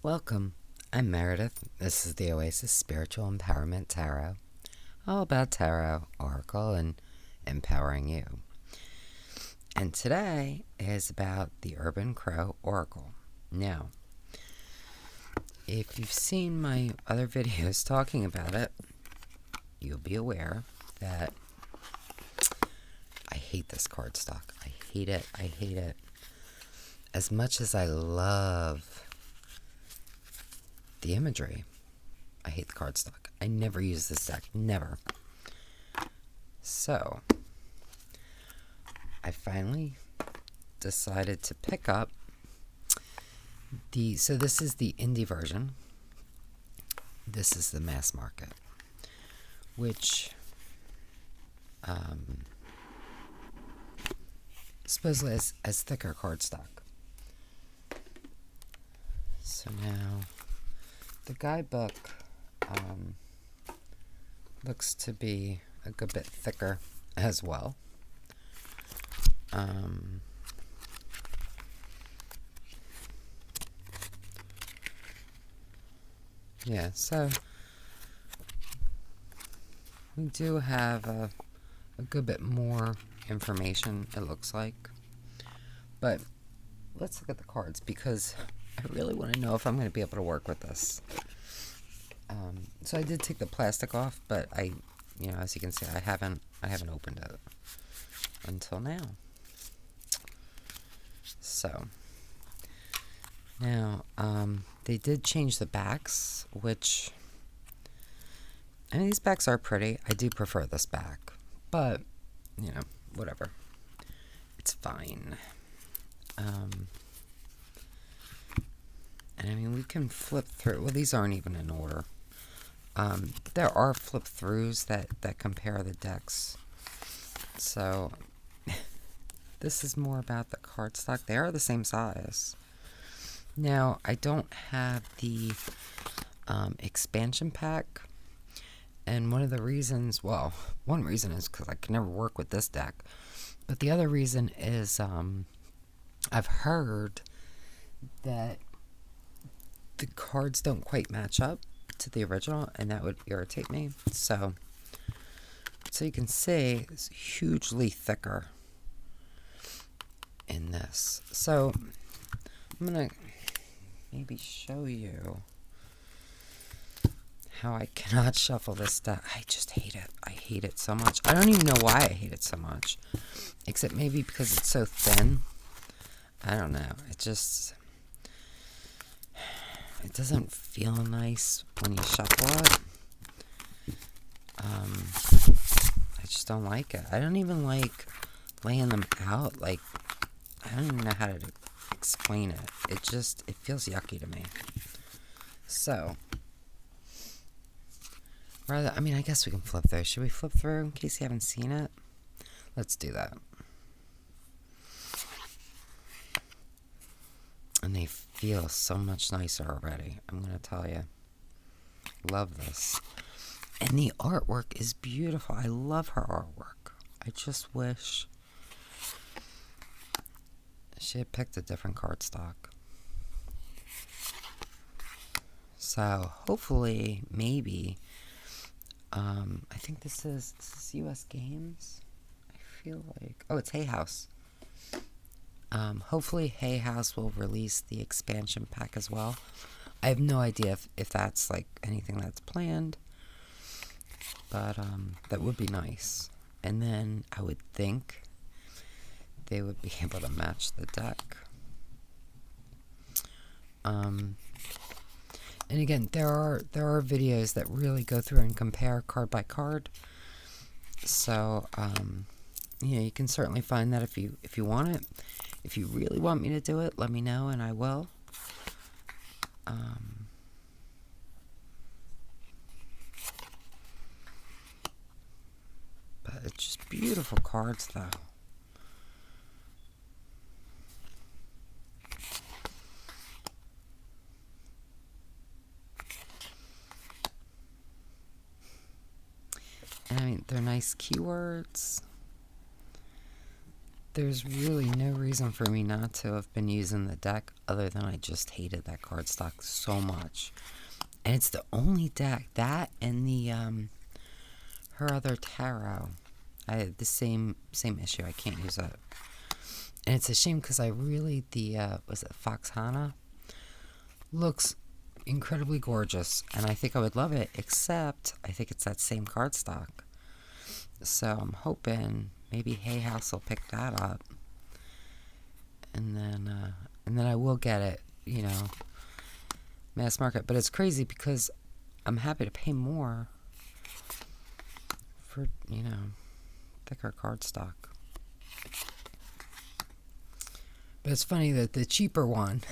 Welcome. I'm Meredith. This is the Oasis Spiritual Empowerment Tarot. All about tarot, oracle, and empowering you. And today is about the Urban Crow Oracle. Now, if you've seen my other videos talking about it, you'll be aware that I hate this cardstock. I hate it. I hate it. As much as I love the imagery, I hate the cardstock. I never use this deck. Never. So, I finally decided to pick up so this is the indie version. This is the mass market, which supposedly has thicker cardstock. So now, the guidebook looks to be a good bit thicker as well. Yeah, so we do have a good bit more information, it looks like. But let's look at the cards, because I really want to know if I'm going to be able to work with this. So I did take the plastic off, but as you can see, I haven't opened it until now. So now they did change the backs, which, I mean, these backs are pretty. I do prefer this back, but whatever, it's fine. And I mean, we can flip through. Well, these aren't even in order. There are flip throughs that compare the decks. So this is more about the cardstock. They are the same size. Now, I don't have the expansion pack. And one reason is because I can never work with this deck. But the other reason is I've heard that the cards don't quite match up to the original, and that would irritate me. So you can see it's hugely thicker in this. So I'm gonna maybe show you how I cannot shuffle this deck. I just hate it. I hate it so much. I don't even know why I hate it so much, except maybe because it's so thin. I don't know. It doesn't feel nice when you shuffle it. I just don't like it. I don't even like laying them out. Like, I don't even know how to explain it. It feels yucky to me. So, I guess we can flip through. Should we flip through in case you haven't seen it? Let's do that. And they feel so much nicer already, I'm going to tell you. Love this. And the artwork is beautiful. I love her artwork. I just wish she had picked a different cardstock. So, hopefully, maybe, I think this is US Games. I feel like, it's Hay House. Hopefully Hay House will release the expansion pack as well. I have no idea if that's like anything that's planned, but that would be nice. And then I would think they would be able to match the deck. And again, there are videos that really go through and compare card by card. So you can certainly find that if you want it. If you really want me to do it, let me know and I will. But it's just beautiful cards, though. And I mean, they're nice keywords. there's really no reason for me not to have been using the deck other than I just hated that cardstock so much. And it's the only deck, that and the her other tarot. I had the same issue. I can't use it. And it's a shame because I really, was it Foxhana? Looks incredibly gorgeous. And I think I would love it, except I think it's that same cardstock. So I'm hoping maybe Hay House will pick that up. And then I will get it, mass market. But it's crazy because I'm happy to pay more for, thicker cardstock. But it's funny that the cheaper one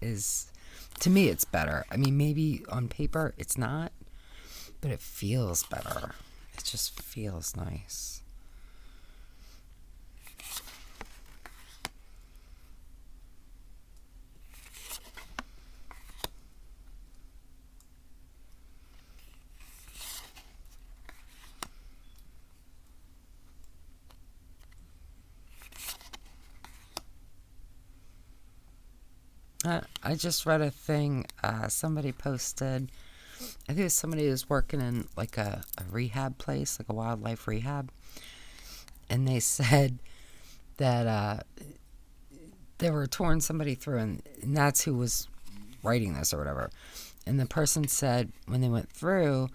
is, to me, it's better. I mean, maybe on paper it's not, but it feels better. It just feels nice. I just read a thing somebody posted. I think it was somebody who was working in like a rehab place, like a wildlife rehab. And they said that they were touring somebody through, and that's who was writing this or whatever. And the person said when they went through,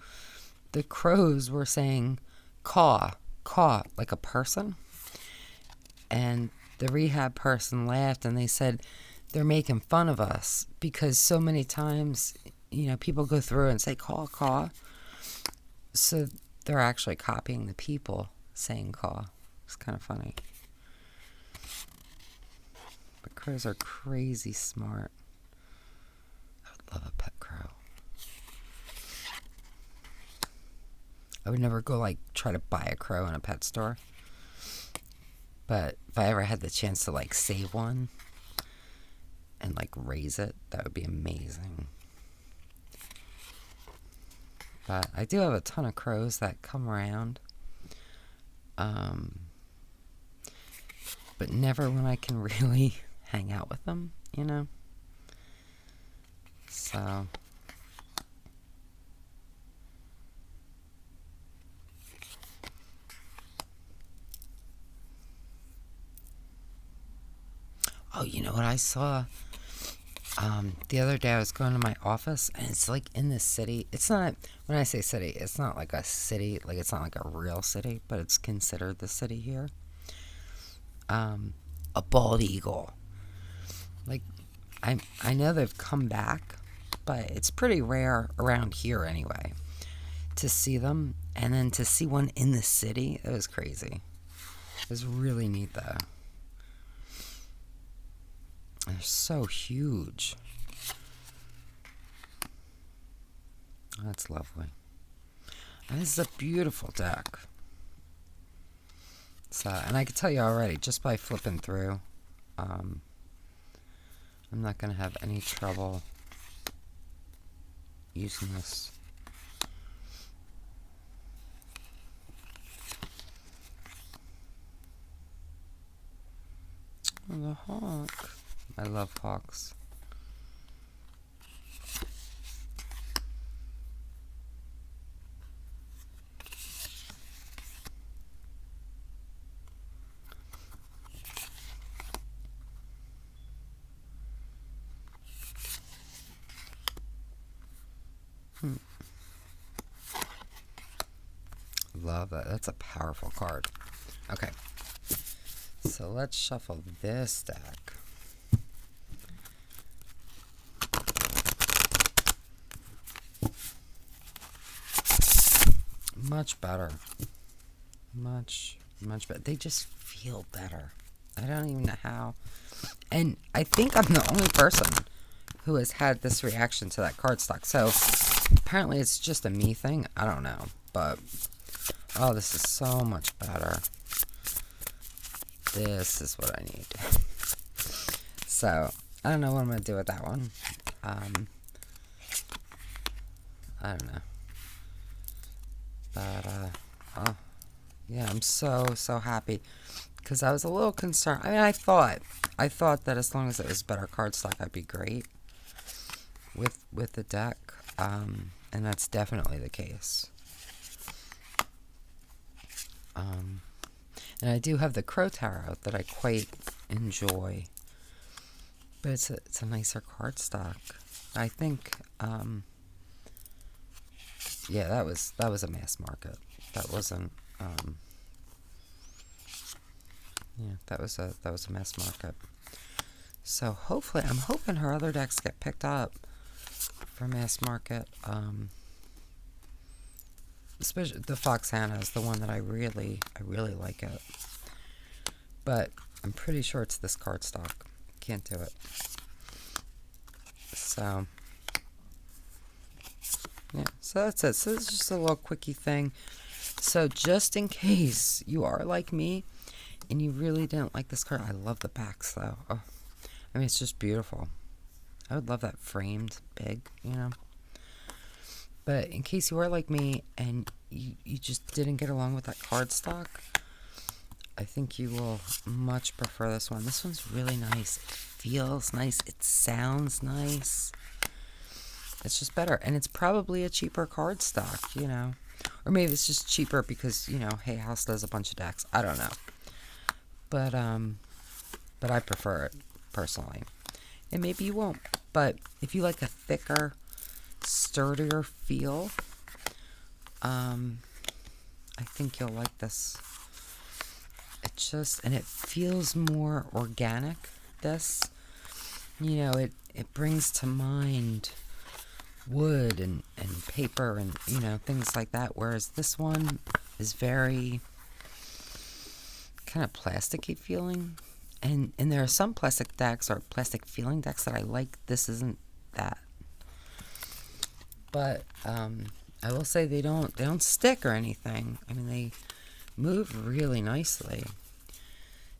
the crows were saying caw, caw, like a person. And the rehab person laughed and they said, they're making fun of us because so many times, people go through and say caw, caw. So they're actually copying the people saying caw. It's kind of funny. But crows are crazy smart. I would love a pet crow. I would never go try to buy a crow in a pet store. But if I ever had the chance to save one and raise it, that would be amazing. But I do have a ton of crows that come around. But never when I can really hang out with them, So oh, you know what I saw? The other day I was going to my office, and it's in the city. It's not, when I say city, it's not like a city, it's not like a real city, but it's considered the city here. A bald eagle. I know they've come back, but it's pretty rare around here anyway to see them. And then to see one in the city, it was crazy. It was really neat though. They're so huge. That's lovely. And this is a beautiful deck. So, and I can tell you already, just by flipping through, I'm not going to have any trouble using this. Oh, the hawk. I love hawks. Love that. That's a powerful card. Okay. So let's shuffle this deck. Much better. Much better. They just feel better. I don't even know how. And I think I'm the only person who has had this reaction to that cardstock. So apparently it's just a me thing. I don't know. But, oh, this is so much better. This is what I need. So, I don't know what I'm going to do with that one. I don't know. But, oh, yeah, I'm so happy. because I was a little concerned. I mean, I thought that as long as it was better cardstock, I'd be great with the deck, and that's definitely the case. And I do have the Crow Tarot that I quite enjoy, but it's a nicer cardstock. I think, yeah, that was a mass market. That wasn't, yeah, that was a mass market. So hopefully, I'm hoping her other decks get picked up for mass market. Especially the Fox Hannah is the one that I really like it. But I'm pretty sure it's this cardstock. Can't do it. So yeah, so that's it. So this is just a little quickie thing. So just in case you are like me and you really didn't like this card, I love the backs though. Oh, I mean, it's just beautiful. I would love that framed big, you know. But in case you are like me and you just didn't get along with that cardstock, I think you will much prefer this one. This one's really nice. It feels nice. It sounds nice. It's just better. And it's probably a cheaper cardstock, you know. Or maybe it's just cheaper because, you know, Hay House does a bunch of decks. I don't know. But I prefer it, personally. And maybe you won't. But if you like a thicker, sturdier feel, I think you'll like this. And it feels more organic, this. You know, it brings to mind wood and paper and, you know, things like that, whereas this one is very kind of plasticky feeling. And there are some plastic decks or plastic feeling decks that I like. This isn't that. But I will say they don't stick or anything. I mean, they move really nicely.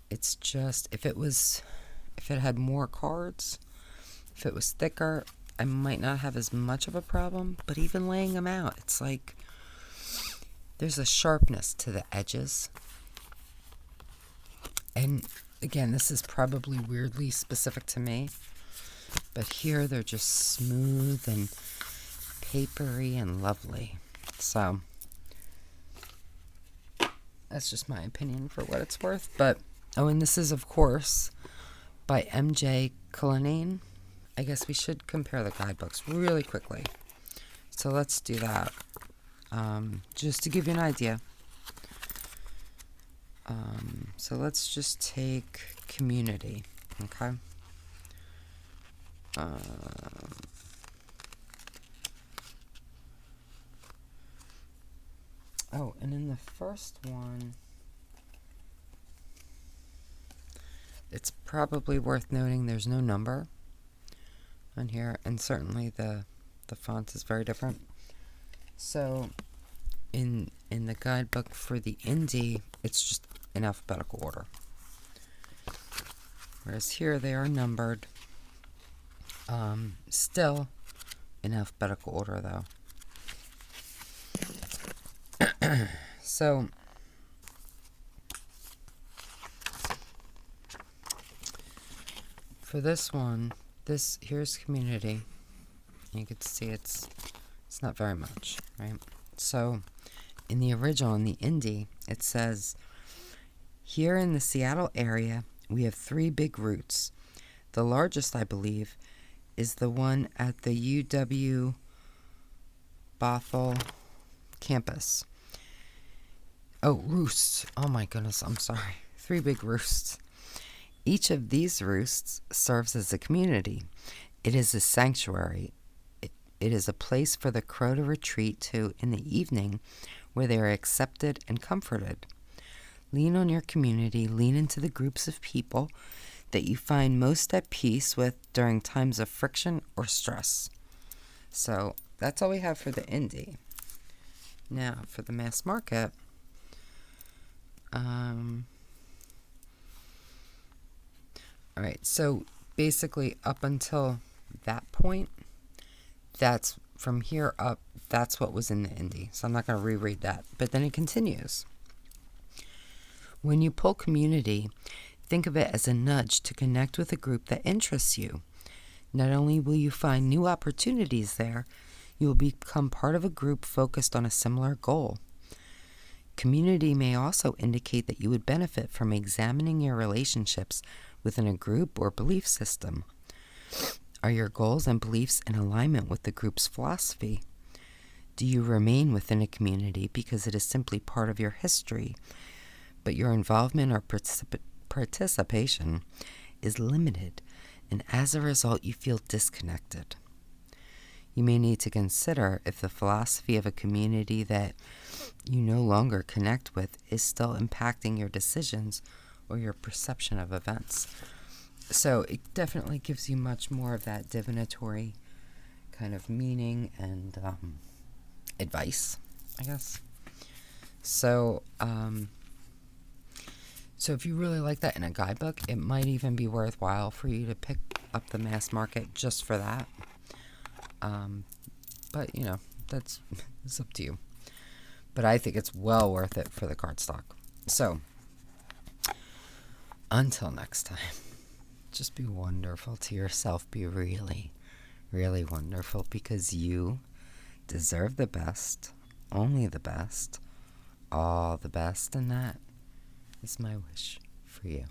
It's just if it had more cards, if it was thicker, I might not have as much of a problem. But even laying them out, it's like there's a sharpness to the edges. And again, this is probably weirdly specific to me, but here they're just smooth and papery and lovely. So that's just my opinion for what it's worth. But oh, and this is of course by MJ Cullinane. I guess we should compare the guidebooks really quickly. So let's do that. Just to give you an idea. So let's just take Community, okay? Oh, and in the first one, it's probably worth noting there's no number on here, and certainly the font is very different. So in the guidebook for the indie, it's just in alphabetical order. Whereas here they are numbered. Still in alphabetical order though. So for this one, here's Community. You can see it's not very much, right? So in the original, in the indie, it says, here in the Seattle area, we have 3 big routes. The largest, I believe, is the one at the UW Bothell campus. Oh, roosts. Oh my goodness, I'm sorry. 3 big roosts. Each of these roosts serves as a community. It is a sanctuary. It is a place for the crow to retreat to in the evening where they are accepted and comforted. Lean on your community. Lean into the groups of people that you find most at peace with during times of friction or stress. So that's all we have for the indie. Now for the mass market. All right, so basically up until that point, that's from here up, that's what was in the indie. So I'm not going to reread that. But then it continues. When you pull community, think of it as a nudge to connect with a group that interests you. Not only will you find new opportunities there, you will become part of a group focused on a similar goal. Community may also indicate that you would benefit from examining your relationships within a group or belief system. Are your goals and beliefs in alignment with the group's philosophy? Do you remain within a community because it is simply part of your history, but your involvement or participation is limited, and as a result you feel disconnected? You may need to consider if the philosophy of a community that you no longer connect with is still impacting your decisions or your perception of events. So it definitely gives you much more of that divinatory kind of meaning and advice, I guess. So if you really like that in a guidebook, it might even be worthwhile for you to pick up the mass market just for that. But that's it's up to you. But I think it's well worth it for the cardstock. So until next time, just be wonderful to yourself. Be really, really wonderful, because you deserve the best, only the best, all the best, and that is my wish for you.